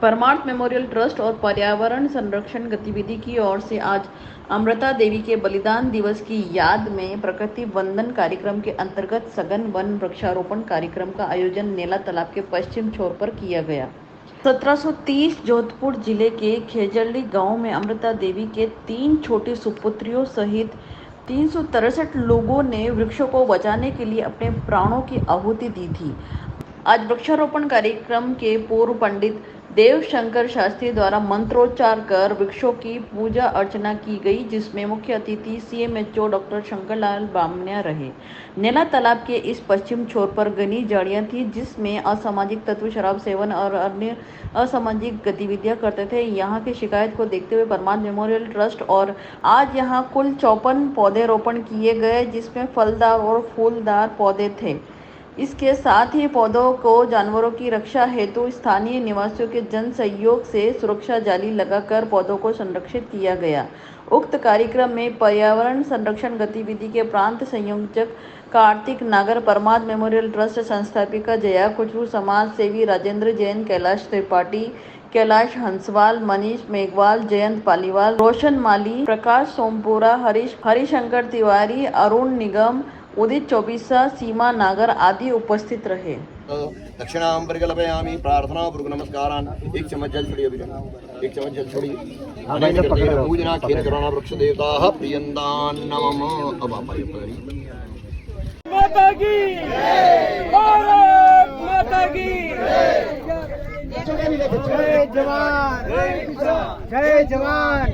परमार्थ memorial trust और पर्यावरण संरक्षण गतिविधि की ओर से आज अमृता देवी के बलिदान दिवस की याद में प्रकृति वंदन कार्यक्रम के अंतर्गत सघन वन वृक्षारोपण कार्यक्रम का आयोजन नेला तालाब के पश्चिम छोर पर किया गया। 1730 जोधपुर जिले के खेजड़ी गांव में अमृता देवी के 3 छोटी सुपुत्रियों सहित 363 लोगों ने वृक्षों को बचाने के लिए अपने प्राणों की आहुति दी थी। आज वृक्षारोपण कार्यक्रम के पूर्व पंडित देव शंकर शास्त्री द्वारा मंत्रोच्चार कर वृक्षों की पूजा अर्चना की गई, जिसमें मुख्य अतिथि CMHO डॉक्टर शंकरलाल बामनिया रहे। नेला तालाब के इस पश्चिम छोर पर घनी झाड़ियां थी, जिसमें असामाजिक तत्व शराब सेवन और अन्य असामाजिक गतिविधियां करते थे। यहां की शिकायत को देखते हुए परमार्थ मेमोरियल ट्रस्ट और आज यहां कुल 54 पौधे रोपण किए गए, जिसमें फलदार और फूलदार पौधे थे। इसके साथ ही पौधों को जानवरों की रक्षा हेतु स्थानीय निवासियों के जन सहयोग से सुरक्षा जाली लगाकर पौधों को संरक्षित किया गया। उक्त कार्यक्रम में पर्यावरण संरक्षण गतिविधि के प्रांत संयोजक कार्तिक नागर, परमार्थ मेमोरियल ट्रस्ट संस्थापिका जया खुचरू, समाज सेवी राजेंद्र जैन, कैलाश त्रिपाठी, कैलाश हंसवाल, मनीष मेघवाल, जयंत पालीवाल, रोशन माली, प्रकाश सोमपुरा, हरिशंकर तिवारी, अरुण निगम, उदित चौबीसा, सीमा नागर आदि उपस्थित रहे। दक्षिणां परिकल्पयामि, प्रार्थना पूर्वक नमस्कारान्। एक चम्मच जल छोड़िए अभी, एक चम्मच जल छोड़िए। पूजना खेल कराना वृक्ष देवताः प्रियन्तान् नमः। अब आप आइए। माता की भारत माता की जय जवान जय जवान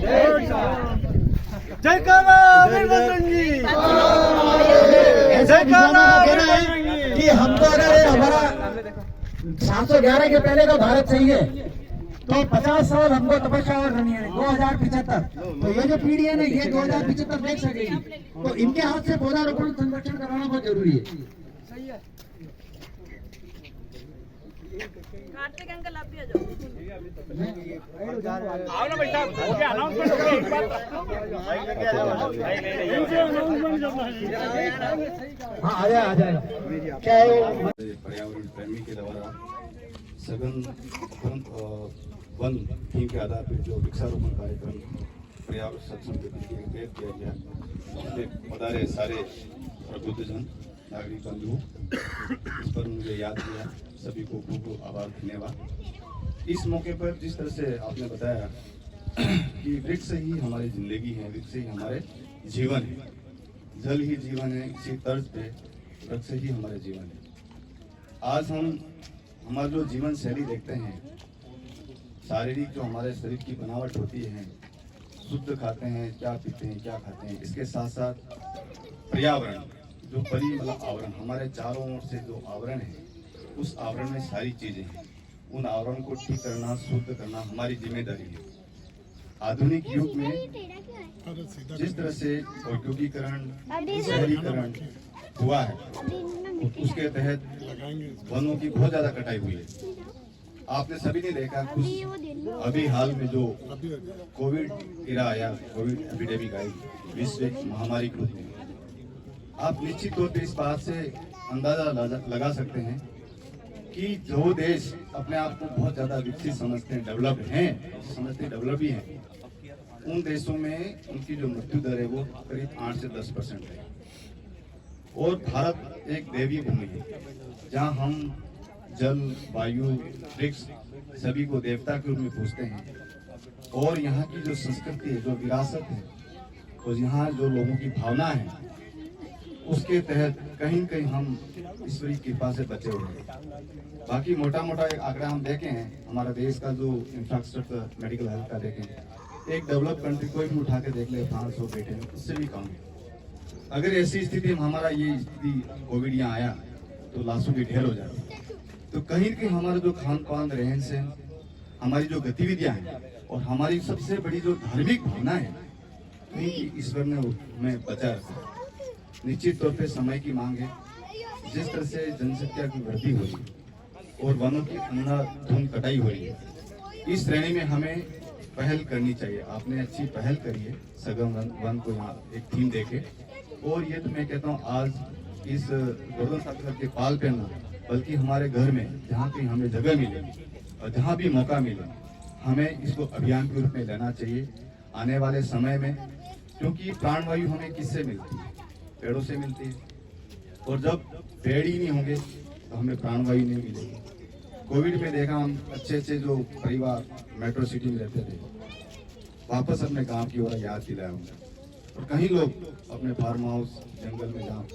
जय काला वीरभद्रंगी जय काला कि हमको अगर हमारा 711 के पहले का भारत चाहिए तो 50 साल हमको तपस्या और करनी है। 2075 तो ये जो पीढ़ी है ना, ये 2075 देख सकेगी, तो इनके हाथ से पौधारोपण संरक्षण कराना बहुत जरूरी है। सही है। कार्तिक अंकल आप भी आ जाओ। आओ ना बेटा, ओके अनाउंसमेंट हो गई एक बार। हाँ आ जाएगा। क्या है पर्यावरण प्रेमी के द्वारा सघन वन थीम के आधार पर जो वृक्षारोपण कार्यक्रम पर्यावरण संरक्षण के लिए किया गया, उसमें पधारे सारे प्रबुद्धजन नागरिक बंधु, इस पर मुझे याद किया, सभी को खूब आभार धन्यवाद। इस मौके पर जिस तरह से आपने बताया कि वृक्ष ही हमारी जिंदगी है, वृक्ष ही हमारे जीवन है, जल ही जीवन है, इसी तर्ज पे वृक्ष ही हमारे जीवन है। आज हम हमारा जो जीवन शैली देखते हैं, शारीरिक जो हमारे शरीर की बनावट होती है, शुद्ध खाते हैं, क्या पीते हैं, क्या खाते हैं, इसके साथ साथ पर्यावरण जो मतलब आवरण, हमारे चारों ओर से जो आवरण है, उस आवरण में सारी चीजें हैं, उन आवरण को ठीक करना, शुद्ध करना हमारी जिम्मेदारी है। आधुनिक युग में जिस तरह से औद्योगिकरण, शहरीकरण हुआ है, उसके तहत वनों की बहुत ज्यादा कटाई हुई है। आपने सभी ने देखा कुछ अभी हाल में जो कोविड इरा आया, कोविड एपिडेमिक आई, विश्व एक महामारी के रूप में, आप निश्चित तौर पर इस बात से अंदाजा लगा सकते हैं कि जो देश अपने आप को बहुत ज्यादा विकसित समझते हैं, डेवलप्ड हैं, समझते डेवलप ही हैं, उन देशों में उनकी जो मृत्यु दर है वो करीब 8 से 10% है। और भारत एक दैवीय भूमि है, जहां हम जल, वायु, वृक्ष सभी को देवता के रूप में पूजते हैं। और यहाँ की जो संस्कृति है, जो विरासत है, और यहाँ जो लोगों की भावना है, उसके तहत कहीं कहीं हम ईश्वरी कृपा से बचे हुए हैं। बाकी मोटा मोटा एक आंकड़ा हम देखें हैं, हमारा देश का जो इंफ्रास्ट्रक्चर मेडिकल हेल्थ का देखें, एक डेवलप कंट्री कोई भी उठा के देख ले, फ्रांस हो, ब्रिटेन, उससे भी कम है। अगर ऐसी स्थिति में हमारा ये स्थिति कोविड यहाँ आया तो लाशों की ढेर हो जाती। तो कहीं कहीं हमारा जो खान पान, रहन सहन, हमारी जो गतिविधियां हैं और हमारी सबसे बड़ी जो धार्मिक भावना है, कहीं ईश्वर ने हमें बचा रखा। निश्चित तौर पे समय की मांग है, जिस तरह से जनसंख्या की वृद्धि हो रही है और वनों की अंधाधुंध कटाई हो रही है, इस श्रेणी में हमें पहल करनी चाहिए। आपने अच्छी पहल करी है, सघन वन को यहाँ एक थीम देके, और ये तो मैं कहता हूँ आज इस गोवर्धन सागर के पाल पे ना, बल्कि हमारे घर में जहाँ कहीं हमें जगह मिले और जहाँ भी मौका मिले, हमें इसको अभियान के रूप में लेना चाहिए आने वाले समय में, क्योंकि प्राणवायु हमें किससे मिलती है? पेड़ों से मिलती है, और जब पेड़ ही नहीं होंगे तो हमें प्राणवायु नहीं मिलेगी। कोविड में देखा हम अच्छे जो परिवार मेट्रो सिटी में रहते थे वापस अपने गांव की ओर याद दिलाया उन्हें, और कहीं लोग अपने फार्म हाउस जंगल में जहाँ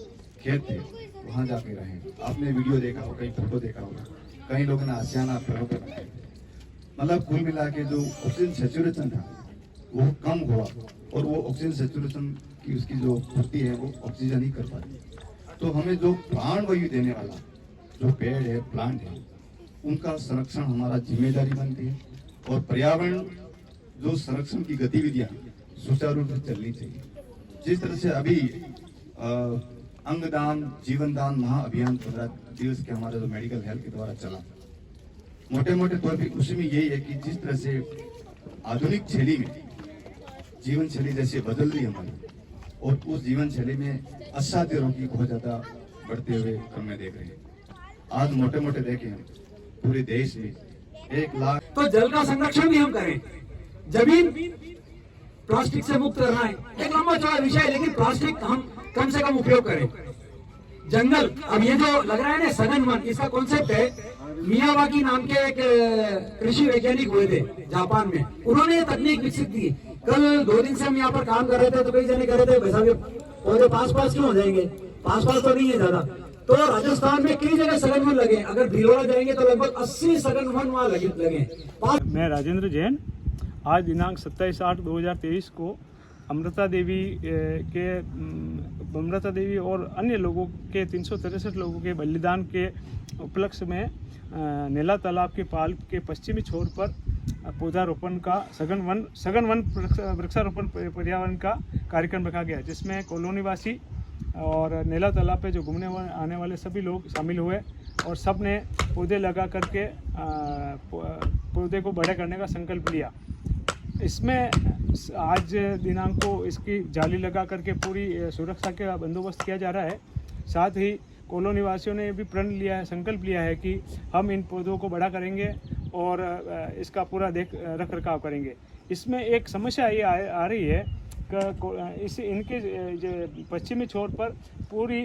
खेत थे वहाँ जाके रहे। आपने वीडियो देखा हो, कहीं फोटो देखा होगा, कई लोगों ने आसियाना पेड़ों पर रखे। मतलब कुल मिला के जो ऑक्सीजन सेचुरेशन था वो कम हुआ, और वो ऑक्सीजन सेचुरेशन की उसकी जो पूर्ति है वो ऑक्सीजन ही कर पाती। तो हमें जो प्राणवायु देने वाला जो पेड़ है, प्लांट है, उनका संरक्षण हमारा जिम्मेदारी बनती है, और पर्यावरण जो संरक्षण की गतिविधियां सुचारू रूप से चलनी चाहिए। जिस तरह से अभी अंगदान जीवन दान महाअभियान 15 दिवस के हमारे जो मेडिकल हेल्थ के द्वारा चला, मोटे मोटे तौर पर उसमें यही है कि जिस तरह से आधुनिक शैली में जीवन शैली जैसे बदल रही हमारी, और उस जीवन शैली में असाध्य रोग की बहुत ज्यादा बढ़ते हुए क्रम में देख रहे हैं। आज मोटे मोटे देखें हम पूरे देश में 1 लाख, तो जल का संरक्षण भी हम करें, जमीन प्लास्टिक से मुक्त करना है, एक लंबा चौड़ा विषय है, लेकिन प्लास्टिक हम कम से कम उपयोग करें। जंगल, अब ये जो लग रहा है ना सघन वन, इसका कॉन्सेप्ट है, मियावाकी नाम के एक कृषि वैज्ञानिक हुए थे जापान में, उन्होंने ये तकनीक विकसित की। कल 2 दिन से हम यहाँ पर काम कर रहे थे, तो कई जने कह रहे थे भाई पौधे पास क्यों हो जाएंगे, पास तो नहीं है ज्यादा। तो राजस्थान में कई जगह सघन वन लगे, अगर भीलवाड़ा जाएंगे तो लगभग 80 सघन वन वहाँ लगे। मैं राजेंद्र जैन, आज दिनांक 27/8/2023 को अमृता देवी और अन्य लोगों के 363 लोगों के बलिदान के उपलक्ष्य में नेला तालाब के पाल के पश्चिमी छोर पर पौधारोपण का सघन वन वृक्षारोपण पर्यावरण का कार्यक्रम रखा गया, जिसमें कॉलोनी वासी और नेला तालाब पे जो घूमने आने वाले सभी लोग शामिल हुए, और सब ने पौधे लगा करके पौधे को बड़े करने का संकल्प लिया। इसमें आज दिनांक को इसकी जाली लगा करके पूरी सुरक्षा का बंदोबस्त किया जा रहा है। साथ ही कॉलोनी वासियों ने भी प्रण लिया है, संकल्प लिया है कि हम इन पौधों को बड़ा करेंगे और इसका पूरा रख रखाव करेंगे। इसमें एक समस्या ये आ रही है कि इनके जो पश्चिमी छोर पर पूरी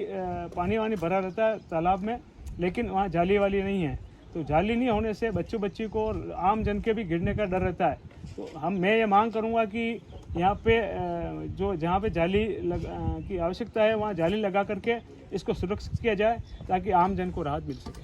पानी वानी भरा रहता है तालाब में, लेकिन वहाँ जाली वाली नहीं है। तो जाली नहीं होने से बच्ची को और आम जन के भी गिरने का डर रहता है। तो मैं ये मांग करूँगा कि यहाँ पे जहाँ पे जाली की आवश्यकता है वहाँ जाली लगा करके इसको सुरक्षित किया जाए, ताकि आम जन को राहत मिल सके।